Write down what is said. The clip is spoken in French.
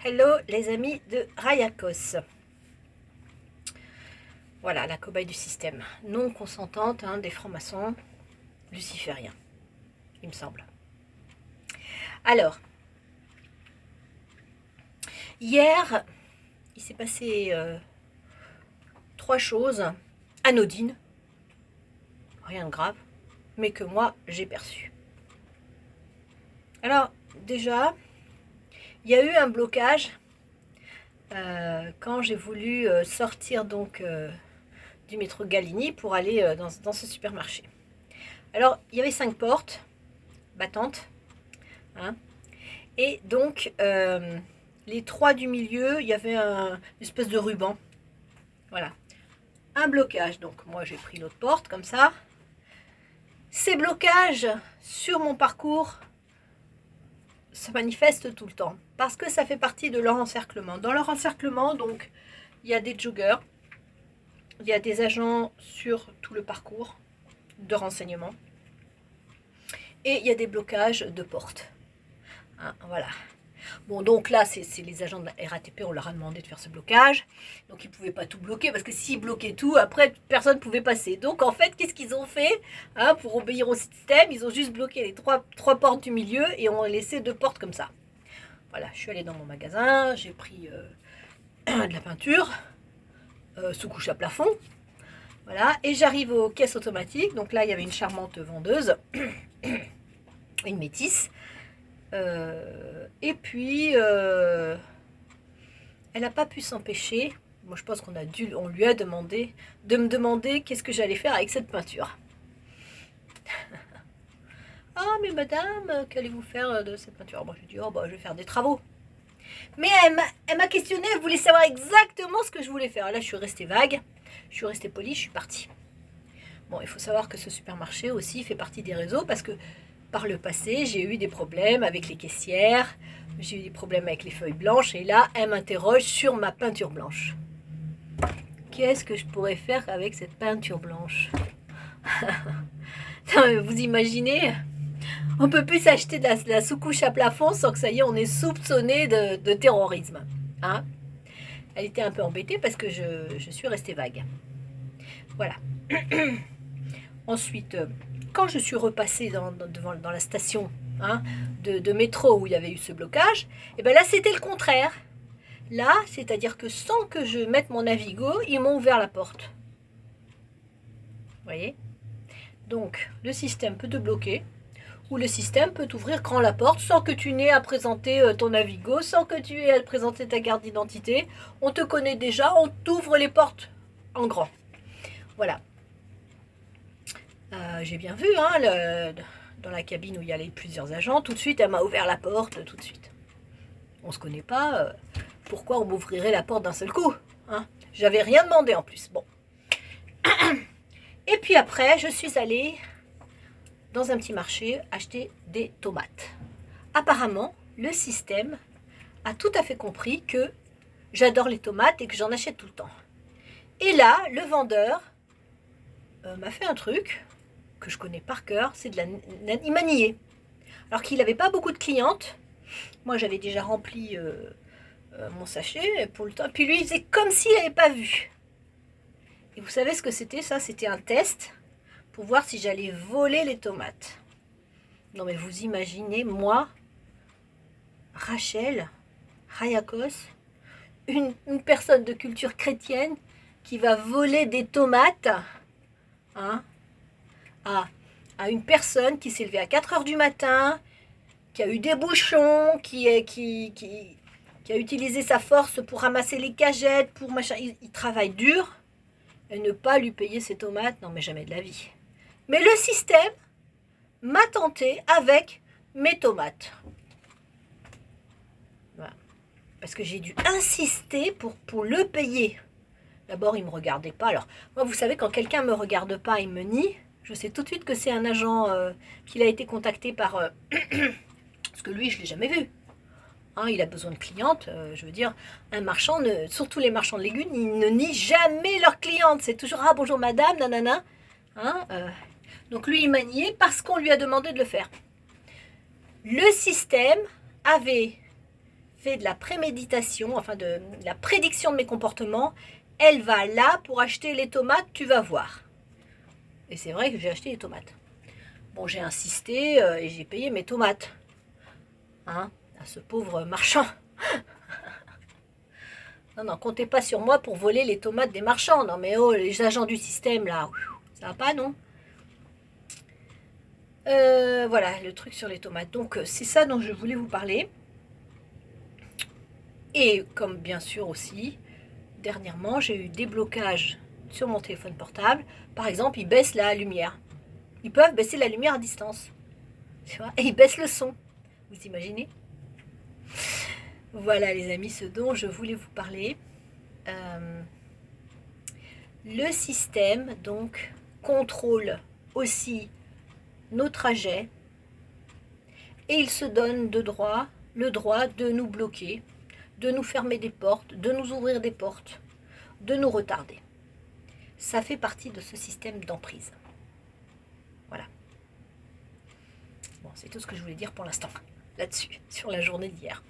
Hello les amis de Rayakos. Voilà la cobaye du système. Non consentante des francs-maçons lucifériens, il me semble. Alors, hier, il s'est passé 3 choses anodines, rien de grave, mais que moi j'ai perçu. Alors, déjà, il y a eu un blocage quand j'ai voulu sortir donc du métro Galigny pour aller dans ce supermarché. Alors, il y avait 5 portes battantes, et donc les 3 du milieu, il y avait une espèce de ruban. Voilà, un blocage. Donc moi j'ai pris l'autre porte comme ça. Ces blocages sur mon parcours se manifestent tout le temps parce que ça fait partie de leur encerclement. Dans leur encerclement, donc, il y a des joggers, il y a des agents sur tout le parcours de renseignement et il y a des blocages de portes. Voilà. Bon, donc là, c'est les agents de la RATP, on leur a demandé de faire ce blocage. Donc, ils ne pouvaient pas tout bloquer parce que s'ils bloquaient tout, après, personne ne pouvait passer. Donc, en fait, qu'est-ce qu'ils ont fait pour obéir au système? Ils ont juste bloqué les trois portes du milieu et ont laissé 2 portes comme ça. Voilà, je suis allée dans mon magasin, j'ai pris de la peinture, sous couche à plafond. Voilà, et j'arrive aux caisses automatiques. Donc là, il y avait une charmante vendeuse, une métisse. Et puis, elle n'a pas pu s'empêcher. Moi, je pense on lui a demandé de me demander qu'est-ce que j'allais faire avec cette peinture. Ah, mais madame, qu'allez-vous faire de cette peinture? Moi, je lui dis, oh, bah, je vais faire des travaux. Mais elle m'a questionné, elle voulait savoir exactement ce que je voulais faire. Là, je suis restée vague, je suis restée polie, je suis partie. Bon, il faut savoir que ce supermarché aussi fait partie des réseaux parce que par le passé, j'ai eu des problèmes avec les caissières, j'ai eu des problèmes avec les feuilles blanches et là, elle m'interroge sur ma peinture blanche. Qu'est-ce que je pourrais faire avec cette peinture blanche? Vous imaginez? On peut plus s'acheter de la sous-couche à plafond sans que ça y est, on est soupçonné de terrorisme. Elle était un peu embêtée parce que je suis restée vague. Voilà. Ensuite, quand je suis repassée dans la station de métro où il y avait eu ce blocage, et bien là c'était le contraire. Là, c'est-à-dire que sans que je mette mon Navigo, ils m'ont ouvert la porte. Vous voyez? Donc, le système peut te bloquer, ou le système peut t'ouvrir grand la porte sans que tu n'aies à présenter ton Navigo, sans que tu aies à présenter ta carte d'identité. On te connaît déjà, on t'ouvre les portes en grand. Voilà. J'ai bien vu, dans la cabine où il y avait plusieurs agents, tout de suite, elle m'a ouvert la porte, tout de suite. On se connaît pas, pourquoi on m'ouvrirait la porte d'un seul coup, J'avais rien demandé en plus, bon. Et puis après, je suis allée dans un petit marché acheter des tomates. Apparemment, le système a tout à fait compris que j'adore les tomates et que j'en achète tout le temps. Et là, le vendeur m'a fait un truc que je connais par cœur, c'est il m'a nié. Alors qu'il n'avait pas beaucoup de clientes. Moi, j'avais déjà rempli mon sachet pour le temps. Puis lui, il faisait comme s'il n'avait pas vu. Et vous savez ce que c'était ça? C'était un test pour voir si j'allais voler les tomates. Non mais vous imaginez, moi, Rachel, Rayakos, une personne de culture chrétienne qui va voler des tomates à une personne qui s'est levée à 4 heures du matin, qui a eu des bouchons, qui a utilisé sa force pour ramasser les cagettes, pour machin. Il travaille dur, et ne pas lui payer ses tomates, non mais jamais de la vie. Mais le système m'a tenté avec mes tomates. Voilà. Parce que j'ai dû insister pour le payer. D'abord, il ne me regardait pas. Alors, moi, vous savez, quand quelqu'un ne me regarde pas, il me nie. Je sais tout de suite que c'est un agent qu'il a été contacté par... parce que lui, je ne l'ai jamais vu. Il a besoin de clientes. Je veux dire, un marchand, surtout les marchands de légumes, ils ne nient jamais leurs clientes. C'est toujours « Ah, bonjour madame, nanana. » Donc lui, il m'a nié parce qu'on lui a demandé de le faire. Le système avait fait de la préméditation, enfin de la prédiction de mes comportements, elle va là pour acheter les tomates, tu vas voir. Et c'est vrai que j'ai acheté les tomates. Bon, j'ai insisté et j'ai payé mes tomates. Hein, à ce pauvre marchand. Non, non, comptez pas sur moi pour voler les tomates des marchands. Non, mais oh, les agents du système, là, ça va pas, non? Voilà, le truc sur les tomates. Donc, c'est ça dont je voulais vous parler. Et comme bien sûr aussi, dernièrement, j'ai eu des blocages sur mon téléphone portable. Par exemple, ils baissent la lumière. Ils peuvent baisser la lumière à distance. Tu vois? Et ils baissent le son. Vous imaginez? Voilà les amis, ce dont je voulais vous parler. Le système donc contrôle aussi nos trajets et il se donne le droit de nous bloquer, de nous fermer des portes, de nous ouvrir des portes, de nous retarder. Ça fait partie de ce système d'emprise. Voilà. Bon, c'est tout ce que je voulais dire pour l'instant là-dessus, sur la journée d'hier.